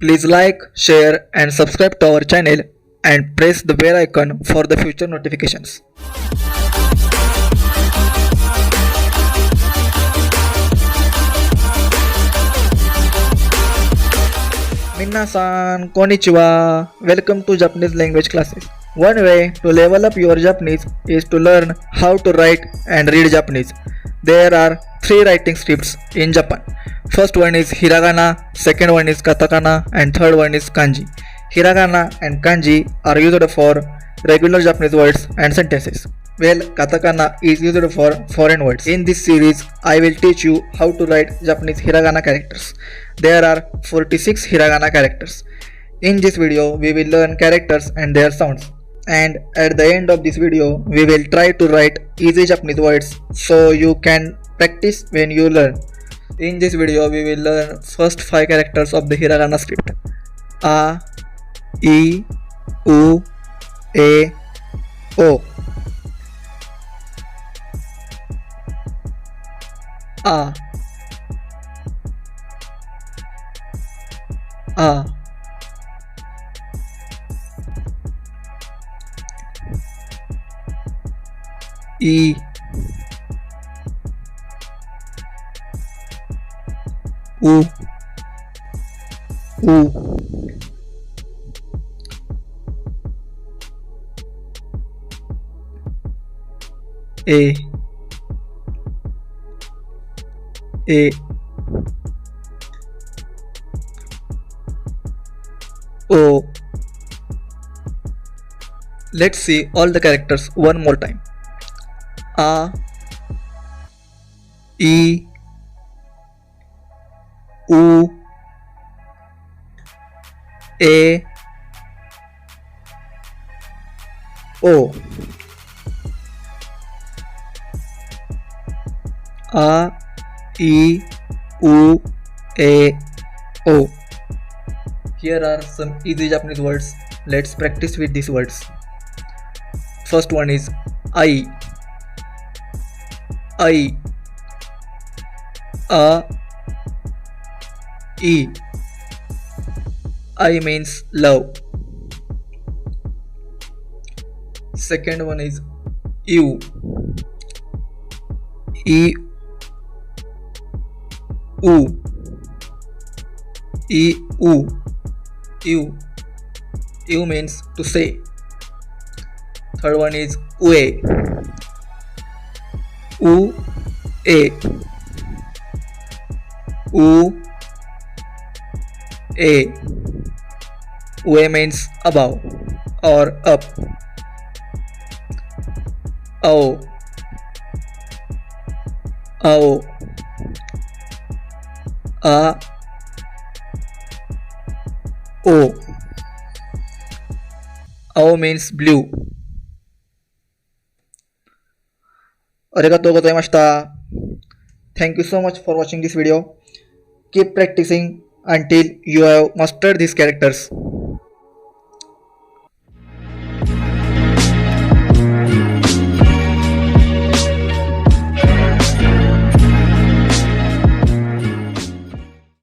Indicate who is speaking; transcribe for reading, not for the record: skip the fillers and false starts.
Speaker 1: Please like, share and subscribe to our channel and press the bell icon for the future notifications. 皆さん、こんにちは。Welcome to Japanese language classes. One way to level up your Japanese is to learn how to write and read Japanese. There are 3 writing scripts in Japan. First one is hiragana, second one is katakana and third one is kanji. Hiragana and kanji are used for regular Japanese words and sentences, while katakana is used for foreign words. In this series, I will teach you how to write Japanese hiragana characters. There are 46 hiragana characters. In this video, we will learn characters and their sounds. And at the end of this video, we will try to write easy Japanese words so you can practice when you learn. In this video, we will learn first 5 characters of the hiragana script. A, I, U, E, O. A, A, I, U, U, E, E, O. Let's see all the characters one more time. A, I, U, E, O. A, I, U, E, O. Here are some easy Japanese words. Let's practice with these words. First one is I. I. A. I. I means love. Second one is U. I. U. I. U. U. U means to say. Third one is ue. U. E. U. E. Ue means above or up. Ao. Ao. A. O. Ao means blue. Arigatou gozaimashita. Thank you so much for watching this video. Keep practicing until you have mastered these characters.